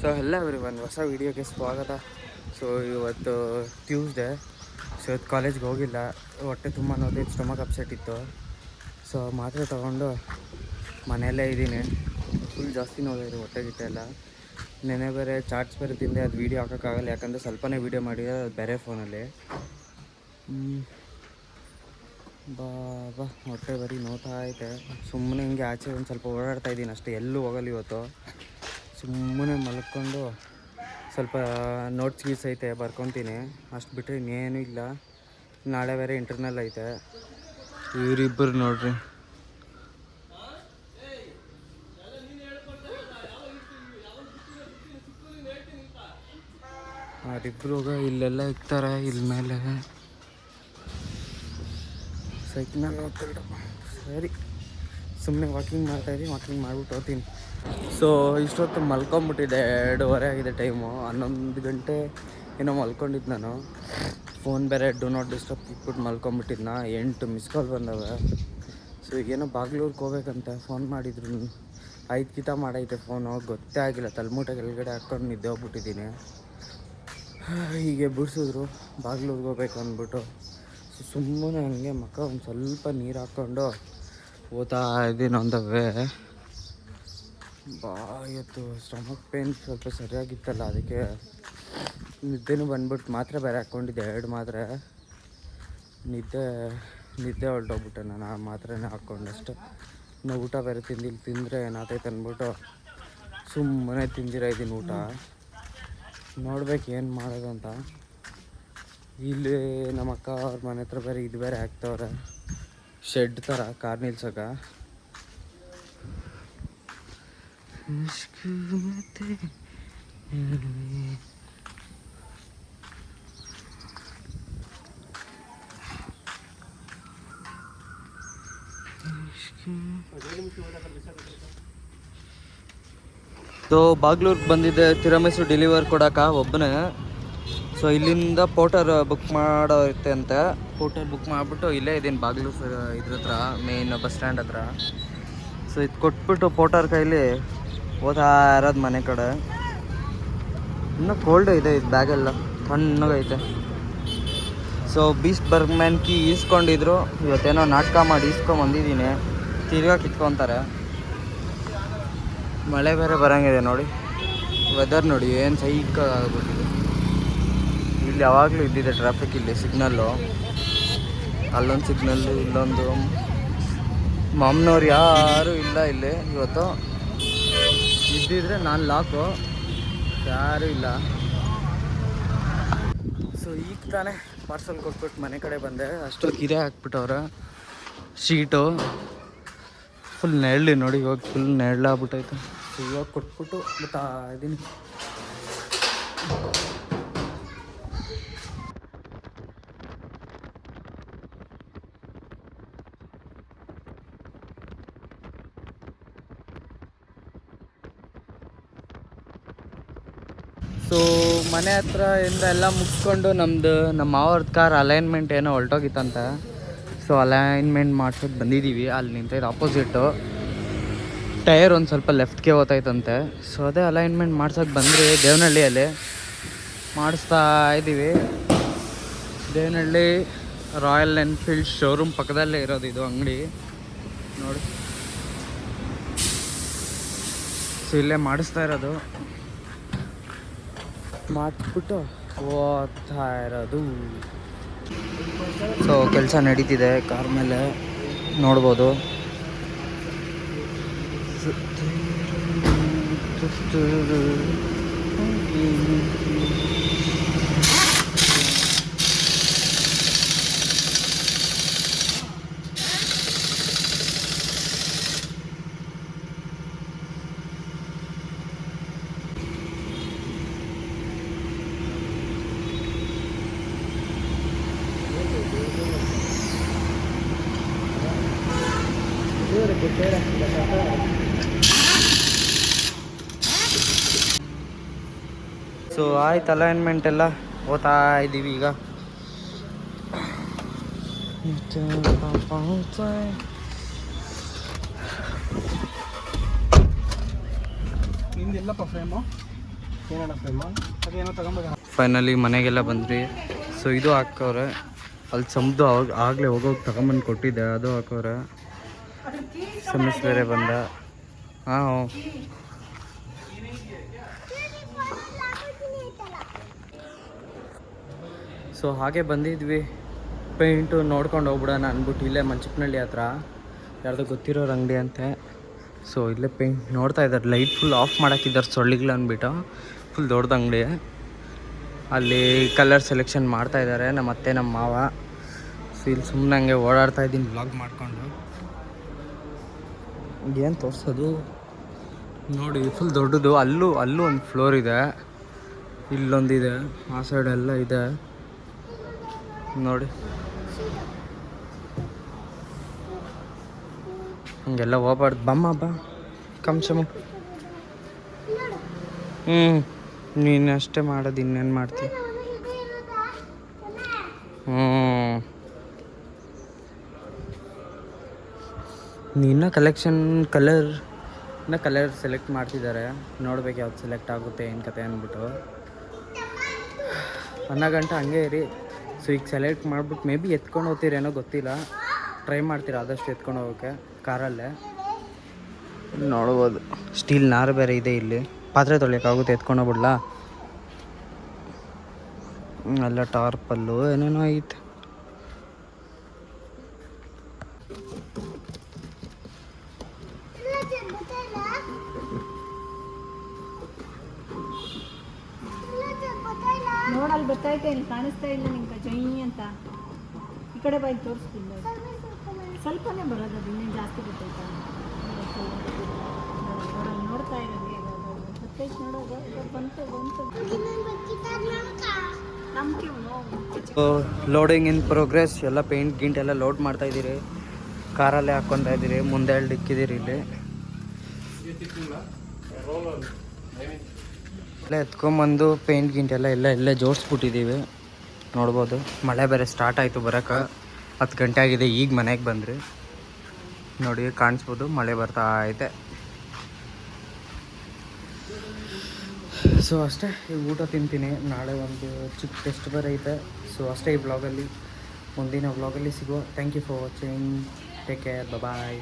So ಎಲ್ಲ ಒಂದು ಹೊಸ ವೀಡಿಯೋಗೆ ಸ್ವಾಗತ. ಸೊ ಇವತ್ತು ಟ್ಯೂಸ್ಡೇ. ಸೊ ಇವತ್ತು ಕಾಲೇಜ್ಗೆ ಹೋಗಿಲ್ಲ, ಹೊಟ್ಟೆ ತುಂಬ ನೋವಿತ್ತು, ಸ್ಟಮಕ್ ಅಪ್ಸೆಟ್ ಇತ್ತು. ಸೊ ಮಾತ್ರೆ ತೊಗೊಂಡು ಮನೆಯಲ್ಲೇ ಇದ್ದೀನಿ. ಫುಲ್ ಜಾಸ್ತಿ ನೋವಿದೆ ಹೊಟ್ಟೆ ಗಿಟ್ಟೆ ಎಲ್ಲ. ನೆನೆ ಬೇರೆ ಚಾಟ್ಸ್ ಬೇರೆ ತಿಂದೆ, ಅದು ವೀಡಿಯೋ ಹಾಕೋಕ್ಕಾಗಲ್ಲ ಯಾಕಂದರೆ ಸ್ವಲ್ಪನೇ ವೀಡಿಯೋ ಮಾಡಿದೆ, ಅದು ಬೇರೆ ಫೋನಲ್ಲಿ. ಬಾ ಹೊಟ್ಟೆ ಬರೀ ನೋವ್ತಾ ಐತೆ. ಸುಮ್ಮನೆ ಹಿಂಗೆ ಆಚೆ ಒಂದು ಸ್ವಲ್ಪ ಓಡಾಡ್ತಾ ಇದ್ದೀನಿ ಅಷ್ಟೇ, ಎಲ್ಲೂ ಹೋಗಲ್ಲ ಇವತ್ತು. ಸುಮ್ಮನೆ ಮಲ್ಕೊಂಡು ಸ್ವಲ್ಪ ನೋಟ್ಸ್ ಐತೆ ಬರ್ಕೊತೀನಿ, ಅಷ್ಟು ಬಿಟ್ಟರೆ ಇನ್ನೇನೂ ಇಲ್ಲ. ನಾಳೆ ಬೇರೆ ಇಂಟರ್ನಲ್ ಐತೆ. ಇವರಿಬ್ಬರು ನೋಡ್ರಿ, ಅವರಿಬ್ಬರು ಇಲ್ಲೆಲ್ಲ ಇರ್ತಾರೆ. ಇಲ್ಲಿ ಮೇಲೆ ಸೈಕ್ಲಲ್ಲಿ ಹೋಗ್ತಾರೆ. ಸರಿ, ಸುಮ್ಮನೆ ವಾಕಿಂಗ್ ಮಾಡ್ತಾಯಿದ್ದೀನಿ, ವಾಕಿಂಗ್ ಮಾಡಿಬಿಟ್ಟು ಹೋಗ್ತೀನಿ. ಸೊ ಇಷ್ಟೊತ್ತು ಮಲ್ಕೊಂಬಿಟ್ಟಿದ್ದೆ, 2:30 ಆಗಿದೆ ಟೈಮು. 11 ಗಂಟೆ ಏನೋ ಮಲ್ಕೊಂಡಿದ್ದು ನಾನು. ಫೋನ್ ಬೇರೆ ಡೂ ನಾಟ್ ಡಿಸ್ಟರ್ಬ್ ಇಟ್ಬಿಟ್ಟು ಮಲ್ಕೊಂಬಿಟ್ಟಿದ್ನ. 8 ಮಿಸ್ ಕಾಲ್ ಬಂದವೆ. ಸೊ ಈಗೇನೋ ಬಾಗ್ಲೂರಿಗೆ ಹೋಗ್ಬೇಕಂತ ಫೋನ್ ಮಾಡಿದ್ರು. 5 ಕಿತ ಮಾಡೈತೆ ಫೋನು, ಗೊತ್ತೇ ಆಗಿಲ್ಲ. ತಲೆಮೂಟೆ ಕೆಳಗಡೆ ಹಾಕ್ಕೊಂಡು ನಿದ್ದೆ ಹೋಗ್ಬಿಟ್ಟಿದ್ದೀನಿ. ಹೀಗೆ ಬಿಡಿಸಿದ್ರು ಬಾಗ್ಲೂರಿಗೆ ಹೋಗ್ಬೇಕು ಅಂದ್ಬಿಟ್ಟು. ಸೊ ಸುಮ್ಮನೆ ಹಂಗೆ ಮಕ್ಕ ಒಂದು ಸ್ವಲ್ಪ ನೀರು ಹಾಕ್ಕೊಂಡು ಓದ್ತಾ ಇದ್ದೀನಿ ಆನ್ ದ ವೇ. ಇವತ್ತು ಸ್ಟಮಕ್ ಪೇನ್ ಸ್ವಲ್ಪ ಸರಿಯಾಗಿತ್ತಲ್ಲ, ಅದಕ್ಕೆ ನಿದ್ದೆನೂ ಬಂದ್ಬಿಟ್ಟು ಮಾತ್ರೆ ಬೇರೆ ಹಾಕ್ಕೊಂಡಿದ್ದೆ, 2 ಮಾತ್ರೆ. ನಿದ್ದೆ ಹೊರಟೋಗ್ಬಿಟ್ಟೆ ನಾನು ಆ ಮಾತ್ರೆನೇ ಹಾಕ್ಕೊಂಡಷ್ಟೆ. ಇನ್ನು ಊಟ ಬೇರೆ ತಿಂದರೆ ಏನಾಗ್ತೈತೆ ಅಂದ್ಬಿಟ್ಟು ಸುಮ್ಮನೆ ತಿಂದಿರ ಇದ್ದೀನಿ ಊಟ. ನೋಡ್ಬೇಕು ಏನು ಮಾಡೋದು ಅಂತ. ಇಲ್ಲಿ ನಮ್ಮ ಅಕ್ಕ ಅವ್ರ ಮನೆ ಹತ್ರ ಬೇರೆ ಇದು ಬೇರೆ ಹಾಕ್ತವ್ರೆ, ಶೆಡ್ ಥರ ಕಾರ್ ನಿಲ್ಸೋಕೆ. ಸೊ ಬಾಗ್ಲೂರ್ಗೆ ಬಂದಿದ್ದೆ ತಿರಮಿಸು ಡೆಲಿವರ್ ಕೊಡೋಕೆ ಒಬ್ಬನೇ. ಸೊ ಇಲ್ಲಿಂದ ಪೋಟರ್ ಬುಕ್ ಮಾಡೋ ಇರುತ್ತೆ ಅಂತೆ. ಪೋಟರ್ ಬುಕ್ ಮಾಡಿಬಿಟ್ಟು ಇಲ್ಲೇ ಇದ್ದೀನಿ ಬಾಗ್ಲೂರು ಇದ್ರ ಹತ್ರ, ಮೇನ್ ಬಸ್ ಸ್ಟ್ಯಾಂಡ್ ಹತ್ರ. ಸೊ ಇದು ಕೊಟ್ಬಿಟ್ಟು ಪೋಟರ್ ಕೈಲಿ ಓದಾ ಇರೋದು ಮನೆ ಕಡೆ. ಇನ್ನೂ ಕೋಲ್ಡ್ ಇದೆ, ಇದು ಬ್ಯಾಗೆಲ್ಲ ತಣ್ಣಗೈತೆ. ಸೊ ಬೀಸ್ಟ್ ಬರ್ಗ್ಮ್ಯಾನ್ ಕೀ ಈಸ್ಕೊಂಡಿದ್ರು, ಇವತ್ತೇನೋ ನಾಟಕ ಮಾಡಿ ಈಸ್ಕೊಂಬಂದಿದ್ದೀನಿ. ತಿರ್ಗಾ ಕಿತ್ಕೊತಾರೆ. ಮಳೆ ಬೇರೆ ಬರೋಂಗಿದೆ ನೋಡಿ, ವೆದರ್ ನೋಡಿ ಏನು ಸೈಕ್ ಆಗ್ಬಿಟ್ಟಿದೆ. ಇಲ್ಲಿ ಯಾವಾಗಲೂ ಇದ್ದಿದೆ ಟ್ರಾಫಿಕ್, ಇಲ್ಲಿ ಸಿಗ್ನಲ್ಲು, ಅಲ್ಲೊಂದು ಸಿಗ್ನಲ್ಲು, ಇಲ್ಲೊಂದು. ಮಾಮ್ನವ್ರು ಯಾರೂ ಇಲ್ಲ ಇಲ್ಲಿ ಇವತ್ತು. ಇದ್ದಿದ್ರೆ ನಾನು ಲಾಕು, ಯಾರೂ ಇಲ್ಲ. ಸೊ ಈಗ ತಾನೇ ಪಾರ್ಸಲ್ ಕೊಟ್ಬಿಟ್ಟು ಮನೆ ಕಡೆ ಬಂದೆ. ಅಷ್ಟೊತ್ತು ಇದೇ ಹಾಕ್ಬಿಟ್ಟವ್ರೆ ಶೀಟು. ಫುಲ್ ನೆರಳಿ ನೋಡಿ, ಇವಾಗ ಫುಲ್ ನೆರಳಾಗ್ಬಿಟ್ಟೈತೆ. ಸೊ ಇವಾಗ ಕೊಟ್ಬಿಟ್ಟು ಬರ್ತಾ ಇದ್ದೀನಿ. ಸೊ ಮನೆ ಹತ್ರ ಇಂದ ಎಲ್ಲ ಮುಗಿಸ್ಕೊಂಡು ನಮ್ಮ ಮಾವ್ರದ್ದು ಕಾರ್ ಅಲೈನ್ಮೆಂಟ್ ಏನೋ ಹೊರಟೋಗಿತ್ತಂತೆ. ಸೊ ಅಲೈನ್ಮೆಂಟ್ ಮಾಡ್ಸೋಕೆ ಬಂದಿದ್ದೀವಿ. ಅಲ್ಲಿ ನಿಂತೈತೆ ಆಪೋಸಿಟ್ಟು, ಟೈರ್ ಒಂದು ಸ್ವಲ್ಪ ಲೆಫ್ಟ್ಗೆ ಹೋಗ್ತೈತಂತೆ. ಸೊ ಅದೇ ಅಲೈನ್ಮೆಂಟ್ ಮಾಡ್ಸೋಕೆ ಬಂದ್ರಿ ದೇವನಹಳ್ಳಿಯಲ್ಲಿ. ಮಾಡಿಸ್ತಾ ಇದ್ದೀವಿ. ದೇವನಹಳ್ಳಿ ರಾಯಲ್ ಎನ್ಫೀಲ್ಡ್ ಶೋರೂಮ್ ಪಕ್ಕದಲ್ಲೇ ಇರೋದು ಇದು ಅಂಗಡಿ ನೋಡಿ. ಸೊ ಇಲ್ಲೇ ಮಾಡಿಸ್ತಾ ಇರೋದು, ಮಾಡಿಬಿಟ್ಟು ಓದ್ತಾ ಇರೋದು. ಸೊ ಕೆಲಸ ನಡೀತಿದೆ ಕಾರ್ ಮೇಲೆ, ನೋಡ್ಬೋದು. ಸೊ ಆಯ್ತು, ಅಲೈನ್ಮೆಂಟ್ ಎಲ್ಲ ಓದ್ತಾ ಇದ್ದೀವಿ ಈಗ. ನಿಂದಿಲ್ಲಪ್ಪ ಫ್ರೇಮು. ಫೈನಲಿ ಮನೆಗೆಲ್ಲ ಬಂದ್ರಿ. ಸೊ ಇದು ಹಾಕವ್ರೆ, ಅಲ್ಲಿ ಸಮುದ್ರ ಅವಾಗ ಆಗಲೇ ಹೋಗೋಗಿ ತಗೊಂಬಂದು ಕೊಟ್ಟಿದ್ದೆ, ಅದು ಹಾಕವ್ರೆ. ಸಮೀಸ್ ಬೇರೆ ಬಂದ. ಹಾಂ, ಸೊ ಹಾಗೆ ಬಂದಿದ್ವಿ, ಪೇಂಟು ನೋಡ್ಕೊಂಡು ಹೋಗ್ಬಿಡೋಣ ಅಂದ್ಬಿಟ್ಟು ಇಲ್ಲೇ ಮಂಚಪ್ಪನಹಳ್ಳಿ ಹತ್ರ ಯಾರ್ದು ಗೊತ್ತಿರೋರು ಅಂಗಡಿ ಅಂತೆ. ಸೊ ಇಲ್ಲೇ ಪೇಂಟ್ ನೋಡ್ತಾ ಇದ್ದಾರೆ, ಲೈಟ್ ಫುಲ್ ಆಫ್ ಮಾಡೋಕ್ಕಿದ್ದಾರೆ ಸೊಳ್ಳಿಗಳು ಅಂದ್ಬಿಟ್ಟು. ಫುಲ್ ದೊಡ್ಡದು ಅಂಗಡಿ, ಅಲ್ಲಿ ಕಲರ್ ಸೆಲೆಕ್ಷನ್ ಮಾಡ್ತಾ ಇದ್ದಾರೆ ನಮ್ಮ ಅತ್ತೆ ನಮ್ಮ ಮಾವ. ಸೊ ಇಲ್ಲಿ ಸುಮ್ಮನೆ ಹಂಗೆ ಓಡಾಡ್ತಾ ಇದ್ದೀನಿ ವ್ಲಾಗ್ ಮಾಡಿಕೊಂಡು. ಏನು ತೋರಿಸೋದು ನೋಡಿ, ಫುಲ್ ದೊಡ್ಡದು. ಅಲ್ಲೂ ಒಂದು ಫ್ಲೋರ್ ಇದೆ, ಇಲ್ಲೊಂದಿದೆ, ಆ ಸೈಡೆಲ್ಲ ಇದೆ ನೋಡಿ. ಹಂಗೆಲ್ಲ ಹೋಗ್ಬಾರ್ದು. ಬಾ ಕಂಶಮು. ನೀನು ಅಷ್ಟೇ ಮಾಡೋದು, ಇನ್ನೇನು ಮಾಡ್ತೀವಿ. ಇನ್ನೂ ಕಲರ್ ಸೆಲೆಕ್ಟ್ ಮಾಡ್ತಿದ್ದಾರೆ, ನೋಡ್ಬೇಕು ಯಾವ್ದು ಸೆಲೆಕ್ಟ್ ಆಗುತ್ತೆ ಏನು ಕತೆ ಅಂದ್ಬಿಟ್ಟು. 1 ಗಂಟೆ ಹಂಗೆ ಇರಿ. ಸೊ ಈಗ ಸೆಲೆಕ್ಟ್ ಮಾಡ್ಬಿಟ್ಟು ಮೇ ಬಿ ಎತ್ಕೊಂಡು ಹೋಗ್ತೀರೇನೋ ಗೊತ್ತಿಲ್ಲ, ಟ್ರೈ ಮಾಡ್ತೀರಾ ಆದಷ್ಟು ಎತ್ಕೊಂಡು ಹೋಗೋಕ್ಕೆ ಕಾರಲ್ಲೇ. ನೋಡ್ಬೋದು ಸ್ಟೀಲ್ ನಾರು ಬೇರೆ ಇದೆ ಇಲ್ಲಿ, ಪಾತ್ರೆ ತೊಳಿಯೋಕ್ಕಾಗುತ್ತೆ, ಎತ್ಕೊಂಡು ಹೋಗ್ಬಿಡ್ಲಾ. ಎಲ್ಲ ಟಾರ್ಪಲ್ಲು ಏನೇನೋ ಐತೆ. ನೋಡಲ್ಲಿ ಬರ್ತೈತೆ, ಇಲ್ಲಿ ಕಾಣಿಸ್ತಾ ಇಲ್ಲ ನಿಂಗೆ ಜೈ ಅಂತ. ಈ ಕಡೆ ಬಾಯಿ ತೋರಿಸ್ತಿಲ್ಲ, ಸ್ವಲ್ಪನೇ ಬರೋದು, ಅದು ಇನ್ನೇನು ಜಾಸ್ತಿ ಬರ್ತೈತೆ. ನೋಡ್ತಾ ಇರೋದು ಬರ್ತೈತೆ, ನೋಡೋದು ಬಂತು. Loading in progress. ಎಲ್ಲ ಪೇಂಟ್ ಗಿಂಟ್ ಎಲ್ಲ ಲೋಡ್ ಮಾಡ್ತಾ ಇದ್ದೀರಿ, ಕಾರಲ್ಲೇ ಹಾಕ್ಕೊತಾ ಇದ್ದೀರಿ. ಮುಂದೆ 2 ಇಕ್ಕಿದ್ದೀರಿ ಇಲ್ಲಿ. ಎಲ್ಲ ಎತ್ಕೊಂಬಂದು ಪೇಂಟ್ ಗಿಂಟ್ ಎಲ್ಲ ಜೋಡಿಸ್ಬಿಟ್ಟಿದ್ದೀವಿ. ನೋಡ್ಬೋದು ಮಳೆ ಬೇರೆ ಸ್ಟಾರ್ಟ್ ಆಯಿತು ಬರೋಕ್ಕೆ, 10 ಗಂಟೆ ಆಗಿದೆ. ಈಗ ಮನೆಗೆ ಬಂದ್ರಿ ನೋಡಿ, ಕಾಣಿಸ್ಬೋದು ಮಳೆ ಬರ್ತಾ ಐತೆ. ಸೊ ಅಷ್ಟೇ, ಈಗ ಊಟ ತಿಂತೀನಿ. ನಾಳೆ ಒಂದು ಚಿಕ್ಕ ಟೆಸ್ಟ್ ಬೇರೆ ಐತೆ. ಸೊ ಅಷ್ಟೇ ಈ ವ್ಲಾಗಲ್ಲಿ. ಮುಂದಿನ ವ್ಲಾಗಲ್ಲಿ ಸಿಗುವ. Thank you for watching. Take care, bye.